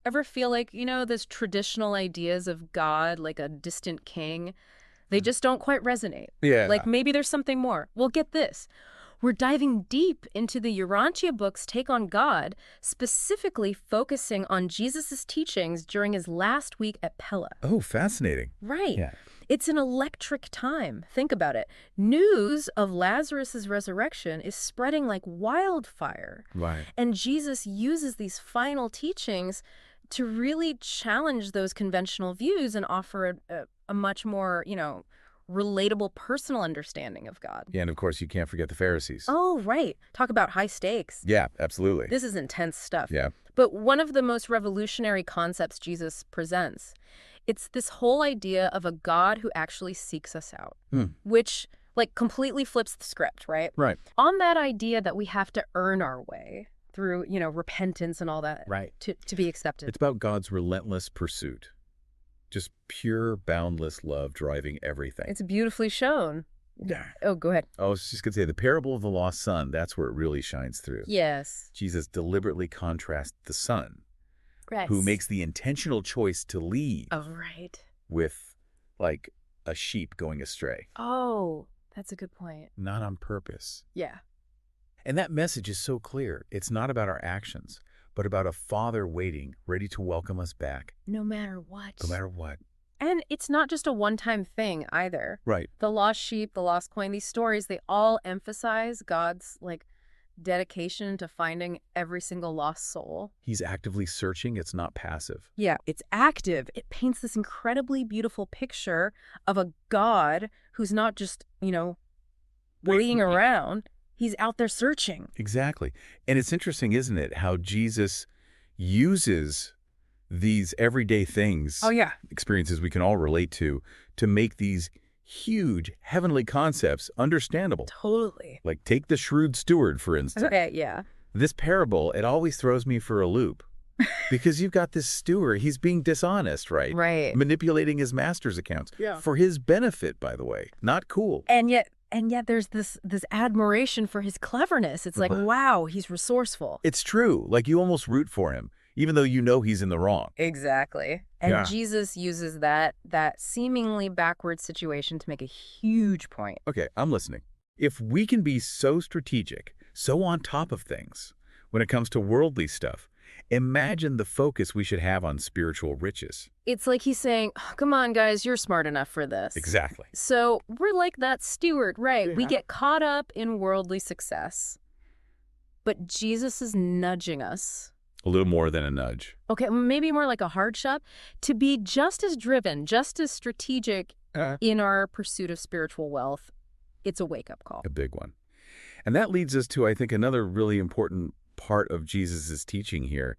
ever feel like, those traditional ideas of God, like a distant king, they just don't quite resonate? Yeah. Like maybe there's something more. Well, get this. We're diving deep into the Urantia book's take on God, specifically focusing on Jesus' teachings during his last week at Pella. Oh, fascinating. Right. Yeah. It's an electric time. Think about it. News of Lazarus' resurrection is spreading like wildfire. Right. And Jesus uses these final teachings to really challenge those conventional views and offer a much more, relatable personal understanding of God. Yeah, and of course, you can't forget the Pharisees. Oh, right. Talk about high stakes. Yeah, absolutely. This is intense stuff. Yeah. But one of the most revolutionary concepts Jesus presents, it's this whole idea of a God who actually seeks us out, which completely flips the script, right? Right. On that idea that we have to earn our way through, repentance and all that, Right. to be accepted. It's about God's relentless pursuit. Just pure, boundless love driving everything. It's beautifully shown. Yeah. Oh, go ahead. I was just going to say, the parable of the lost son, that's where it really shines through. Yes. Jesus deliberately contrasts the son, Right. who makes the intentional choice to leave Oh, right. with, like, a sheep going astray. Oh, that's a good point. Not on purpose. Yeah. And that message is so clear. It's not about our actions, but about a father waiting, ready to welcome us back. No matter what. No matter what. And it's not just a one-time thing either. Right. The lost sheep, the lost coin, these stories, they all emphasize God's, dedication to finding every single lost soul. He's actively searching. It's not passive. Yeah, it's active. It paints this incredibly beautiful picture of a God who's not just, waiting around. He's out there searching. Exactly. And it's interesting, isn't it, how Jesus uses these everyday things, Oh, yeah. experiences we can all relate to make these huge heavenly concepts understandable. Totally. Like take the shrewd steward, for instance. Okay, yeah. This parable, it always throws me for a loop. Because you've got this steward, he's being dishonest, right? Right. Manipulating his master's accounts. Yeah. For his benefit, by the way. Not cool. And yet there's this admiration for his cleverness. It's like, wow, he's resourceful. It's true. Like you almost root for him, even though you know he's in the wrong. Exactly. And Yeah. Jesus uses that seemingly backward situation to make a huge point. Okay, I'm listening. If we can be so strategic, so on top of things, when it comes to worldly stuff, imagine the focus we should have on spiritual riches. It's like he's saying, oh, come on, guys, you're smart enough for this. Exactly. So we're like that steward, right? Yeah. We get caught up in worldly success. But Jesus is nudging us. A little more than a nudge. Okay, maybe more like a hard shove, to be just as driven, just as strategic in our pursuit of spiritual wealth. It's a wake-up call. A big one. And that leads us to, I think, another really important part of Jesus' teaching here.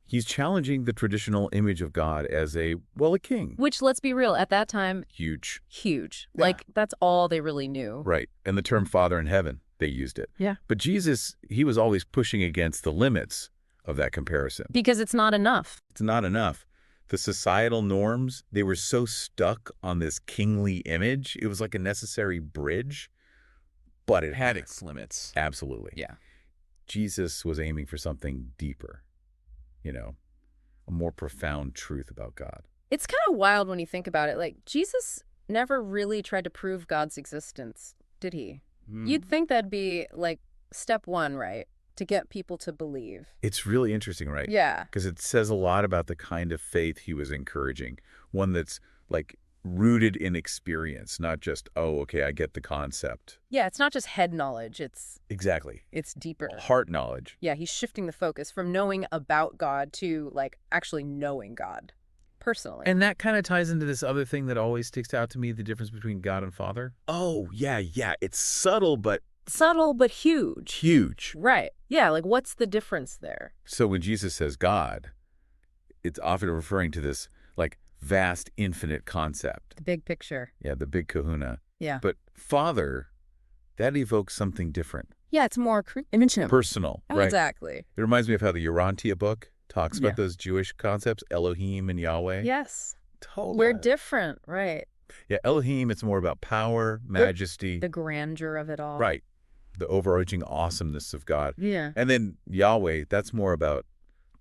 He's challenging the traditional image of God as a king. Which, let's be real, at that time, Huge. huge. Yeah. That's all they really knew. Right. And the term Father in heaven, they used it. Yeah. But Jesus, he was always pushing against the limits of that comparison. Because it's not enough. It's not enough. The societal norms, they were so stuck on this kingly image. It was like a necessary bridge, but it had its limits. Absolutely. Yeah. Jesus was aiming for something deeper, a more profound truth about God. It's kind of wild when you think about it. Like, Jesus never really tried to prove God's existence, did he? You'd think that'd be, step one, right? To get people to believe. It's really interesting, right? Yeah. Because it says a lot about the kind of faith he was encouraging. One that's, rooted in experience, not just, okay, I get the concept. Yeah, it's not just head knowledge. Exactly. It's deeper. Heart knowledge. Yeah, he's shifting the focus from knowing about God to, actually knowing God personally. And that kind of ties into this other thing that always sticks out to me, the difference between God and Father. Oh, yeah. It's subtle, but... Subtle, but huge. Huge. Right. Yeah, what's the difference there? So when Jesus says God, it's often referring to this, vast, infinite concept. The big picture. Yeah, the big kahuna. Yeah. But Father, that evokes something different. Yeah, it's more intimate. Personal, Oh, right? Exactly. It reminds me of how the Urantia book talks about Yeah. those Jewish concepts, Elohim and Yahweh. Yes. Totally. We're different, right? Yeah, Elohim, it's more about power, majesty. The grandeur of it all. Right. The overarching awesomeness of God. Yeah. And then Yahweh, that's more about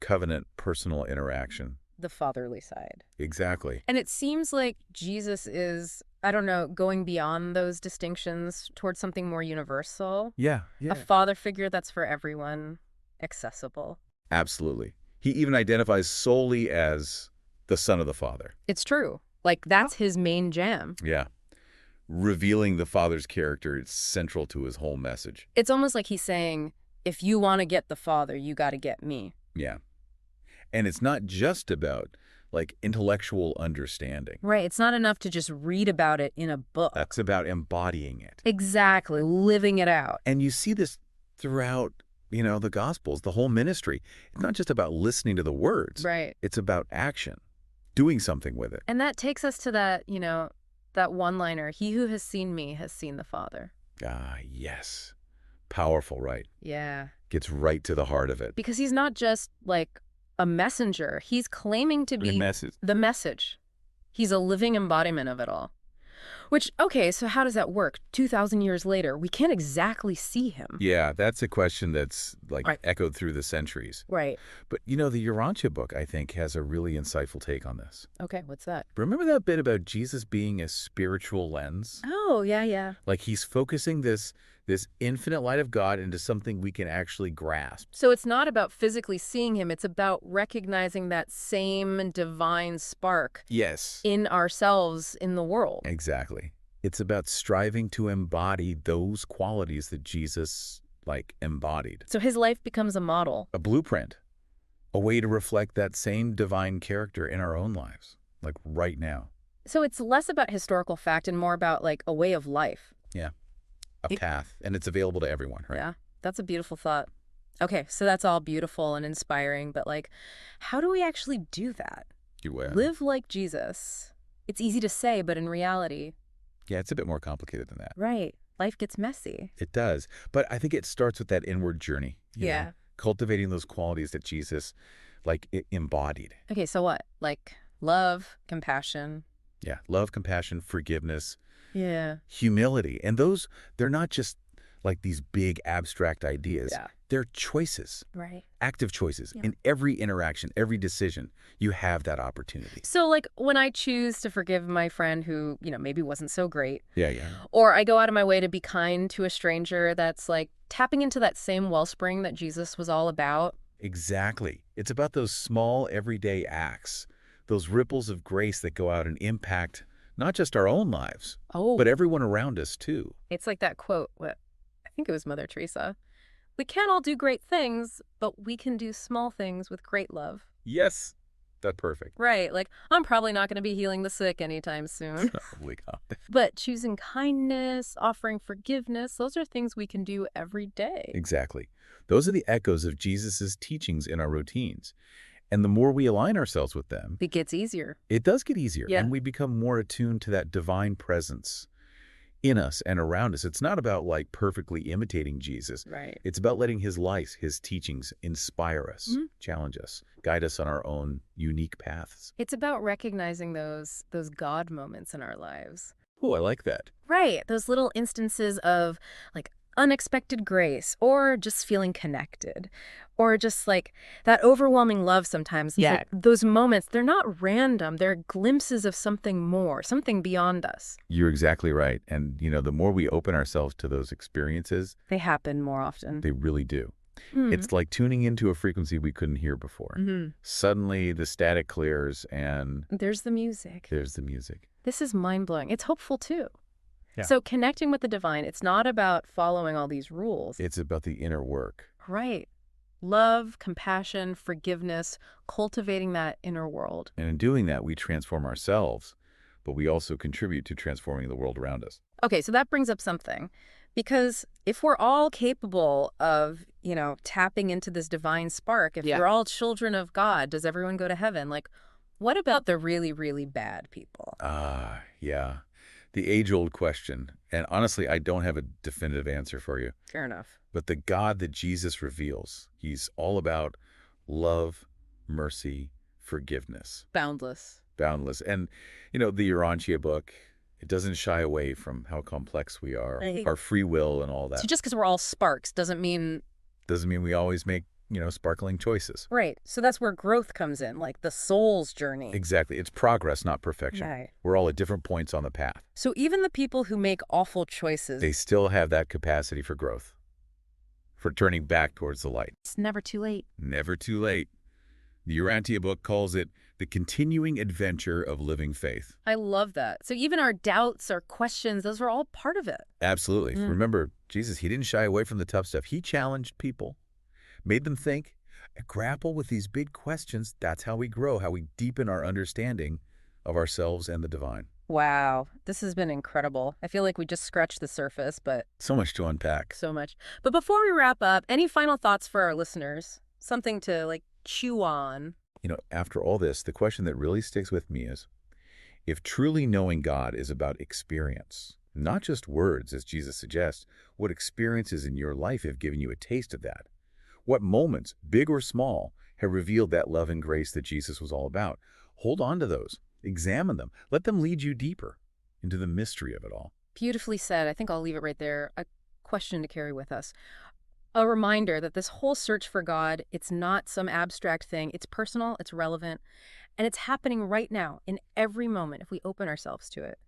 covenant personal interaction. The fatherly side. Exactly. And it seems like Jesus is, I don't know, going beyond those distinctions towards something more universal. Yeah. A father figure that's for everyone, accessible. Absolutely. He even identifies solely as the Son of the Father. It's true. Like, that's his main jam. Yeah. Revealing the Father's character is central to his whole message. It's almost like he's saying, if you want to get the Father, you got to get me. Yeah. And it's not just about, like, intellectual understanding. Right. It's not enough to just read about it in a book. That's about embodying it. Exactly. Living it out. And you see this throughout, the Gospels, the whole ministry. It's not just about listening to the words. Right. It's about action, doing something with it. And that takes us to that, that one-liner, he who has seen me has seen the Father. Ah, yes. Powerful, right? Yeah. Gets right to the heart of it. Because he's not just, like, a messenger. He's claiming to be the message. He's a living embodiment of it all. Which, okay, so how does that work? 2,000 years later, we can't exactly see him. Yeah, that's a question that's, echoed through the centuries. Right. But, the Urantia book, I think, has a really insightful take on this. Okay, what's that? Remember that bit about Jesus being a spiritual lens? Oh, yeah. Like, he's focusing this infinite light of God into something we can actually grasp. So it's not about physically seeing him. It's about recognizing that same divine spark. Yes. In ourselves, in the world. Exactly. It's about striving to embody those qualities that Jesus, embodied. So his life becomes a model. A blueprint. A way to reflect that same divine character in our own lives, right now. So it's less about historical fact and more about, a way of life. Yeah. A path, and it's available to everyone, right? Yeah, that's a beautiful thought. Okay, so that's all beautiful and inspiring, but how do we actually do that? Live like Jesus. It's easy to say, but in reality... Yeah, it's a bit more complicated than that. Right. Life gets messy. It does, but I think it starts with that inward journey. Yeah. Know, cultivating those qualities that Jesus, embodied. Okay, so what? Love, compassion. Yeah, love, compassion, forgiveness. Yeah. Humility. And those, they're not just these big abstract ideas. Yeah. They're choices. Right. Active choices. Yeah. In every interaction, every decision, you have that opportunity. So when I choose to forgive my friend who, maybe wasn't so great. Yeah. Or I go out of my way to be kind to a stranger, that's tapping into that same wellspring that Jesus was all about. Exactly. It's about those small everyday acts, those ripples of grace that go out and impact not just our own lives, but everyone around us, too. It's like that quote, I think it was Mother Teresa. We can't all do great things, but we can do small things with great love. Yes, that's perfect. Right, I'm probably not going to be healing the sick anytime soon. Probably not. But choosing kindness, offering forgiveness, those are things we can do every day. Exactly. Those are the echoes of Jesus's teachings in our routines. And the more we align ourselves with them, it gets easier. It does get easier. Yeah. And we become more attuned to that divine presence in us and around us. It's not about perfectly imitating Jesus. Right. It's about letting his life, his teachings inspire us, challenge us, guide us on our own unique paths. It's about recognizing those God moments in our lives. Oh, I like that. Right. Those little instances of unexpected grace, or just feeling connected, or just that overwhelming love sometimes. Yeah. Those moments, they're not random. They're glimpses of something more, something beyond us. You're exactly right. And, the more we open ourselves to those experiences, they happen more often. They really do. It's like tuning into a frequency we couldn't hear before. Suddenly the static clears and... there's the music. This is mind-blowing. It's hopeful, too. Yeah. So connecting with the divine, it's not about following all these rules. It's about the inner work. Right. Love, compassion, forgiveness, cultivating that inner world. And in doing that, we transform ourselves, but we also contribute to transforming the world around us. Okay, so that brings up something. Because if we're all capable of, tapping into this divine spark, if we're all children of God, does everyone go to heaven? What about the really, really bad people? Yeah. The age-old question, and honestly, I don't have a definitive answer for you. Fair enough. But the God that Jesus reveals, he's all about love, mercy, forgiveness. Boundless. And, the Urantia book, it doesn't shy away from how complex we are, our free will and all that. So just because we're all sparks doesn't mean we always make sparkling choices. Right. So that's where growth comes in, like the soul's journey. Exactly. It's progress, not perfection. Right. We're all at different points on the path. So even the people who make awful choices, They still have that capacity for growth, for turning back towards the light. it's never too late. Never too late. The Urantia book calls it the continuing adventure of living faith. I love that. So even our doubts, our questions, those are all part of it. Absolutely. Remember, Jesus, he didn't shy away from the tough stuff. He challenged people, made them think, and grapple with these big questions. That's how we grow, how we deepen our understanding of ourselves and the divine. Wow. This has been incredible. I feel like we just scratched the surface, but So much to unpack. so much. But before we wrap up, any final thoughts for our listeners? Something to like chew on. After all this, the question that really sticks with me is, if truly knowing God is about experience, not just words, as Jesus suggests, what experiences in your life have given you a taste of that? What moments, big or small, have revealed that love and grace that Jesus was all about? Hold on to those. Examine them. Let them lead you deeper into the mystery of it all. Beautifully said. I think I'll leave it right there. A question to carry with us. A reminder that this whole search for God, it's not some abstract thing. It's personal, it's relevant, and it's happening right now in every moment if we open ourselves to it.